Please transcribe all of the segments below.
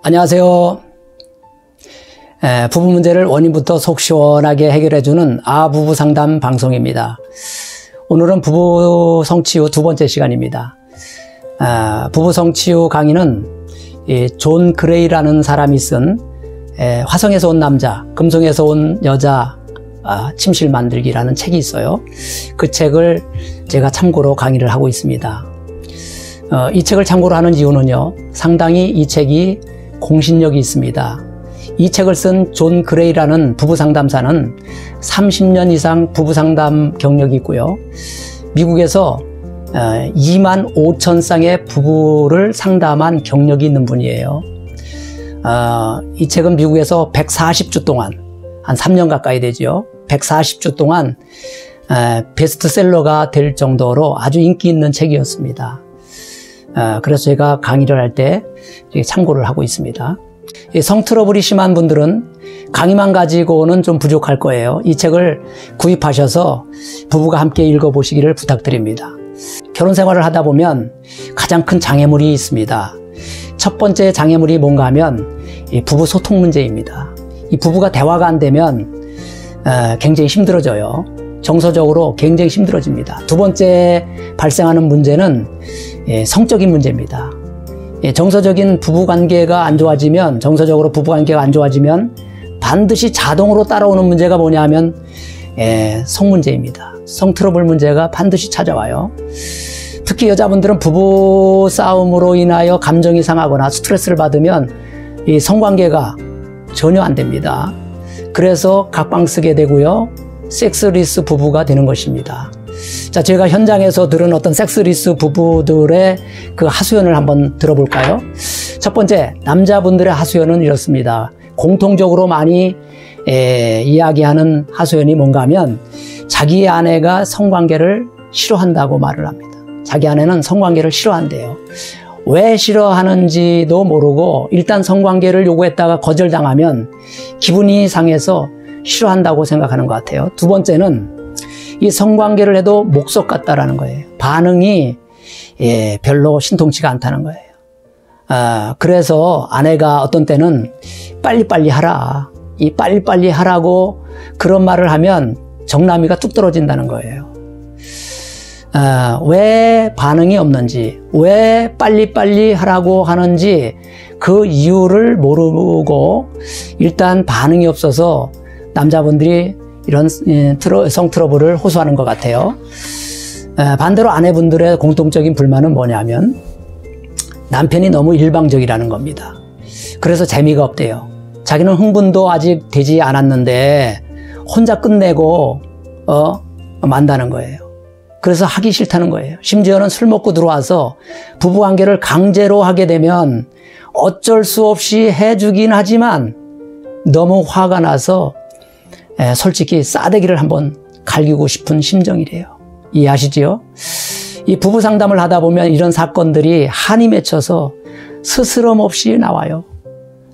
안녕하세요. 부부 문제를 원인부터 속 시원하게 해결해주는 부부 상담 방송입니다. 오늘은 부부 성취후 두 번째 시간입니다. 부부 성취후 강의는 존 그레이라는 사람이 쓴 화성에서 온 남자, 금성에서 온 여자 침실 만들기라는 책이 있어요. 그 책을 제가 참고로 강의를 하고 있습니다. 이 책을 참고로 하는 이유는요, 상당히 이 책이 공신력이 있습니다. 이 책을 쓴 존 그레이라는 부부 상담사는 30년 이상 부부 상담 경력이 있고요, 미국에서 2만 5천 쌍의 부부를 상담한 경력이 있는 분이에요. 이 책은 미국에서 140주 동안, 한 3년 가까이 되죠. 140주 동안 베스트셀러가 될 정도로 아주 인기 있는 책이었습니다. 그래서 제가 강의를 할 때 참고를 하고 있습니다. 성트러블이 심한 분들은 강의만 가지고는 좀 부족할 거예요. 이 책을 구입하셔서 부부가 함께 읽어보시기를 부탁드립니다. 결혼 생활을 하다 보면 가장 큰 장애물이 있습니다. 첫 번째 장애물이 뭔가 하면 부부 소통 문제입니다. 이 부부가 대화가 안 되면 굉장히 힘들어져요. 정서적으로 굉장히 힘들어집니다. 두 번째 발생하는 문제는 성적인 문제입니다. 정서적인 부부관계가 안 좋아지면, 정서적으로 부부관계가 안 좋아지면 반드시 자동으로 따라오는 문제가 뭐냐 하면 성 문제입니다. 성 트러블 문제가 반드시 찾아와요. 특히 여자분들은 부부 싸움으로 인하여 감정이 상하거나 스트레스를 받으면 이 성관계가 전혀 안 됩니다. 그래서 각방 쓰게 되고요, 섹스리스 부부가 되는 것입니다. 자, 제가 현장에서 들은 어떤 섹스리스 부부들의 그 하소연을 한번 들어볼까요? 첫 번째, 남자분들의 하소연은 이렇습니다. 공통적으로 많이 이야기하는 하소연이 뭔가 하면 자기 아내가 성관계를 싫어한다고 말을 합니다. 자기 아내는 성관계를 싫어한대요. 왜 싫어하는지도 모르고 일단 성관계를 요구했다가 거절당하면 기분이 상해서 싫어한다고 생각하는 것 같아요. 두 번째는 이 성관계를 해도 목석 같다라는 거예요. 반응이 별로 신통치가 않다는 거예요. 그래서 아내가 어떤 때는 빨리빨리 하라, 이 빨리빨리 하라고 그런 말을 하면 정남이가 뚝 떨어진다는 거예요. 왜 반응이 없는지, 왜 빨리빨리 하라고 하는지 그 이유를 모르고 일단 반응이 없어서 남자분들이 이런 성 트러블을 호소하는 것 같아요. 반대로 아내분들의 공통적인 불만은 뭐냐면 남편이 너무 일방적이라는 겁니다. 그래서 재미가 없대요. 자기는 흥분도 아직 되지 않았는데 혼자 끝내고 만다는 거예요. 그래서 하기 싫다는 거예요. 심지어는 술 먹고 들어와서 부부관계를 강제로 하게 되면 어쩔 수 없이 해주긴 하지만 너무 화가 나서 솔직히 싸대기를 한번 갈기고 싶은 심정이래요. 이해하시지요? 이 부부 상담을 하다 보면 이런 사건들이 한이 맺혀서 스스럼 없이 나와요.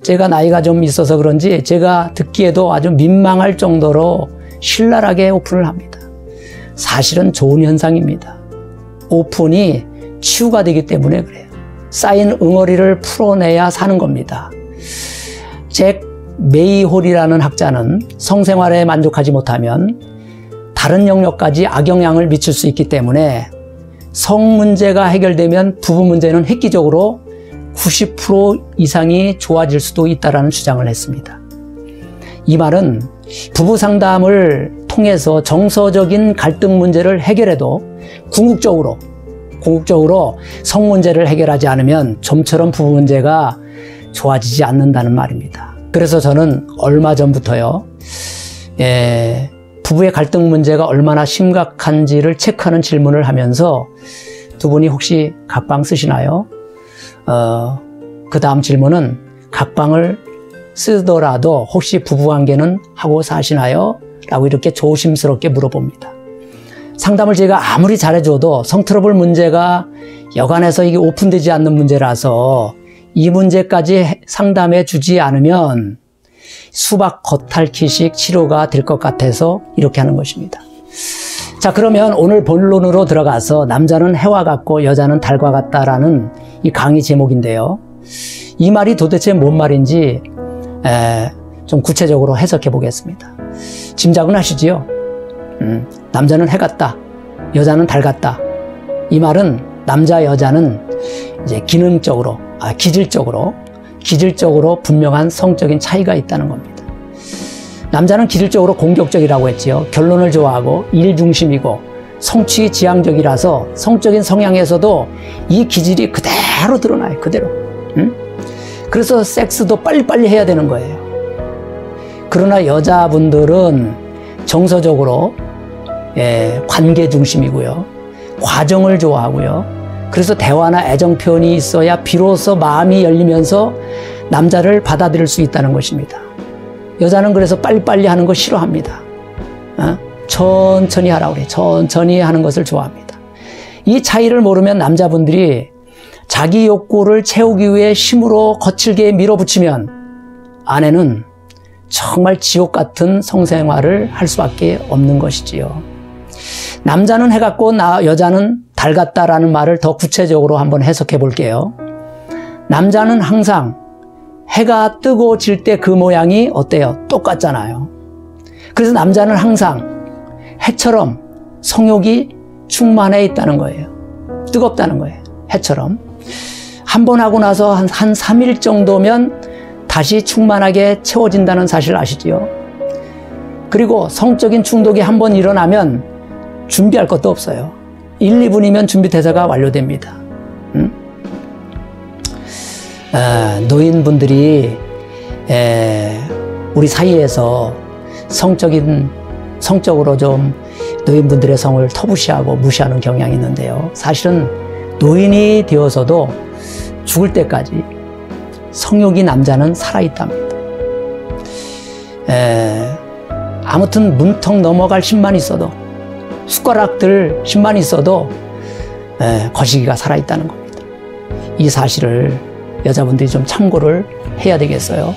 제가 나이가 좀 있어서 그런지 제가 듣기에도 아주 민망할 정도로 신랄하게 오픈을 합니다. 사실은 좋은 현상입니다. 오픈이 치유가 되기 때문에 그래요. 쌓인 응어리를 풀어내야 사는 겁니다. 잭 메이홀이라는 학자는 성생활에 만족하지 못하면 다른 영역까지 악영향을 미칠 수 있기 때문에 성 문제가 해결되면 부부 문제는 획기적으로 90% 이상이 좋아질 수도 있다는 주장을 했습니다. 이 말은 부부 상담을 통해서 정서적인 갈등 문제를 해결해도 궁극적으로 성 문제를 해결하지 않으면 좀처럼 부부 문제가 좋아지지 않는다는 말입니다. 그래서 저는 얼마 전부터요, 부부의 갈등 문제가 얼마나 심각한지를 체크하는 질문을 하면서 두 분이 혹시 각방 쓰시나요? 그 다음 질문은 각방을 쓰더라도 혹시 부부관계는 하고 사시나요? 라고 이렇게 조심스럽게 물어봅니다. 상담을 제가 아무리 잘해줘도 성트러블 문제가 여간해서 이게 오픈되지 않는 문제라서 이 문제까지 상담해 주지 않으면 수박 겉핥기식 치료가 될 것 같아서 이렇게 하는 것입니다. 자, 그러면 오늘 본론으로 들어가서 남자는 해와 같고 여자는 달과 같다라는 이 강의 제목인데요. 이 말이 도대체 뭔 말인지 좀 구체적으로 해석해 보겠습니다. 짐작은 하시지요? 남자는 해 같다, 여자는 달 같다. 이 말은 남자 여자는 이제 기질적으로 분명한 성적인 차이가 있다는 겁니다. 남자는 기질적으로 공격적이라고 했지요. 결론을 좋아하고 일 중심이고 성취 지향적이라서 성적인 성향에서도 이 기질이 그대로 드러나요. 그대로. 그래서 섹스도 빨리빨리 해야 되는 거예요. 그러나 여자분들은 정서적으로 관계 중심이고요. 과정을 좋아하고요. 그래서 대화나 애정 표현이 있어야 비로소 마음이 열리면서 남자를 받아들일 수 있다는 것입니다. 여자는 그래서 빨리빨리 하는 거 싫어합니다. 천천히 하라고 그래요. 천천히 하는 것을 좋아합니다. 이 차이를 모르면 남자분들이 자기 욕구를 채우기 위해 힘으로 거칠게 밀어붙이면 아내는 정말 지옥 같은 성생활을 할 수밖에 없는 것이지요. 남자는 해 같고 여자는 달 같다라는 말을 더 구체적으로 한번 해석해 볼게요. 남자는 항상 해가 뜨고 질 때 그 모양이 어때요? 똑같잖아요. 그래서 남자는 항상 해처럼 성욕이 충만해 있다는 거예요. 뜨겁다는 거예요. 해처럼. 한 번 하고 나서 한 3일 정도면 다시 충만하게 채워진다는 사실 아시지요? 그리고 성적인 충독이 한 번 일어나면 준비할 것도 없어요. 1, 2분이면 준비대사가 완료됩니다. 노인분들이 우리 사이에서 성적으로 좀 노인분들의 성을 터부시하고 무시하는 경향이 있는데요. 사실은 노인이 되어서도 죽을 때까지 성욕이 남자는 살아있답니다. 아무튼 문턱 넘어갈 힘만 있어도 숟가락들 힘만 있어도 거시기가 살아있다는 겁니다. 이 사실을 여자분들이 좀 참고를 해야 되겠어요.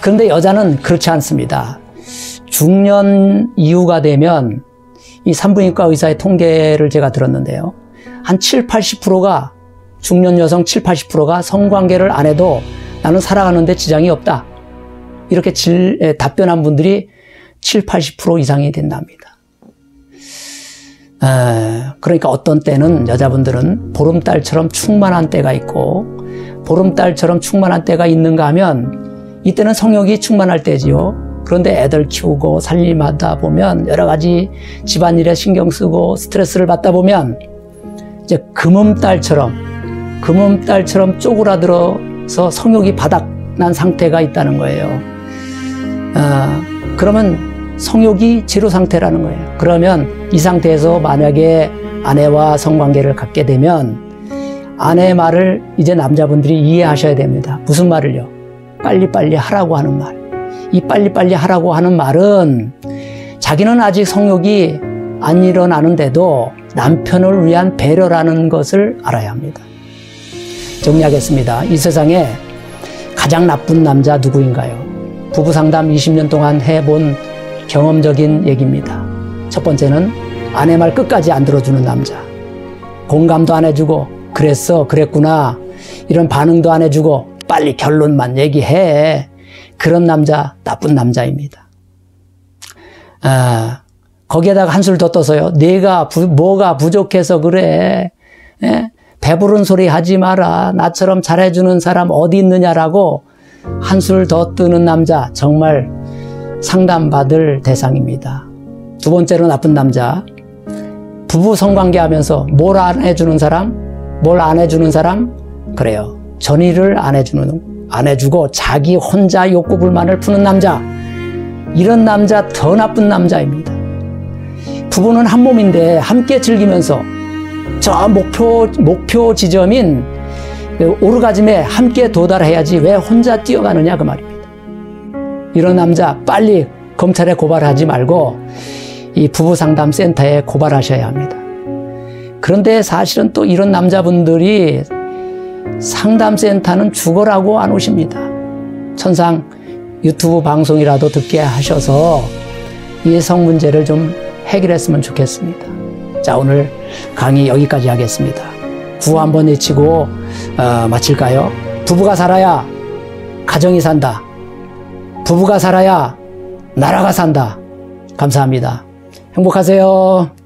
그런데 여자는 그렇지 않습니다. 중년 이후가 되면 이 산부인과 의사의 통계를 제가 들었는데요. 한 70-80%가 중년 여성 70-80%가 성관계를 안 해도 나는 살아가는데 지장이 없다. 이렇게 답변한 분들이 70-80% 이상이 된답니다. 그러니까 어떤 때는 여자분들은 보름달처럼 충만한 때가 있고 보름달처럼 충만한 때가 있는가 하면 이때는 성욕이 충만할 때지요. 그런데 애들 키우고 살림하다 보면 여러 가지 집안일에 신경 쓰고 스트레스를 받다 보면 이제 금음달처럼 쪼그라들어서 성욕이 바닥난 상태가 있다는 거예요. 그러면 성욕이 제로 상태라는 거예요. 그러면 이 상태에서 만약에 아내와 성관계를 갖게 되면 아내의 말을 이제 남자분들이 이해하셔야 됩니다. 무슨 말을요? 빨리빨리 하라고 하는 말. 이 빨리빨리 하라고 하는 말은 자기는 아직 성욕이 안 일어나는데도 남편을 위한 배려라는 것을 알아야 합니다. 정리하겠습니다. 이 세상에 가장 나쁜 남자 누구인가요? 부부상담 20년 동안 해본 경험적인 얘기입니다. 첫 번째는 아내 말 끝까지 안 들어주는 남자. 공감도 안 해주고 그랬어, 그랬구나 이런 반응도 안 해주고 빨리 결론만 얘기해. 그런 남자 나쁜 남자입니다. 거기에다가 한술 더 떠서요. 네가 뭐가 부족해서 그래. 배부른 소리 하지 마라. 나처럼 잘해주는 사람 어디 있느냐라고 한술 더 뜨는 남자 정말 상담받을 대상입니다. 두 번째로 나쁜 남자. 부부 성관계 하면서 뭘 안 해주는 사람? 뭘 안 해주는 사람? 그래요. 전의를 안 해주고 자기 혼자 욕구 불만을 푸는 남자. 이런 남자 더 나쁜 남자입니다. 부부는 한 몸인데 함께 즐기면서 저 목표 지점인 오르가즘에 함께 도달해야지 왜 혼자 뛰어가느냐 그 말입니다. 이런 남자 빨리 검찰에 고발하지 말고 이 부부상담센터에 고발하셔야 합니다. 그런데 사실은 또 이런 남자분들이 상담센터는 죽어라고 안 오십니다. 천상 유튜브 방송이라도 듣게 하셔서 이 성 문제를 좀 해결했으면 좋겠습니다. 자, 오늘 강의 여기까지 하겠습니다. 구호 한번 외치고 마칠까요? 부부가 살아야 가정이 산다. 부부가 살아야 나라가 산다. 감사합니다. 행복하세요.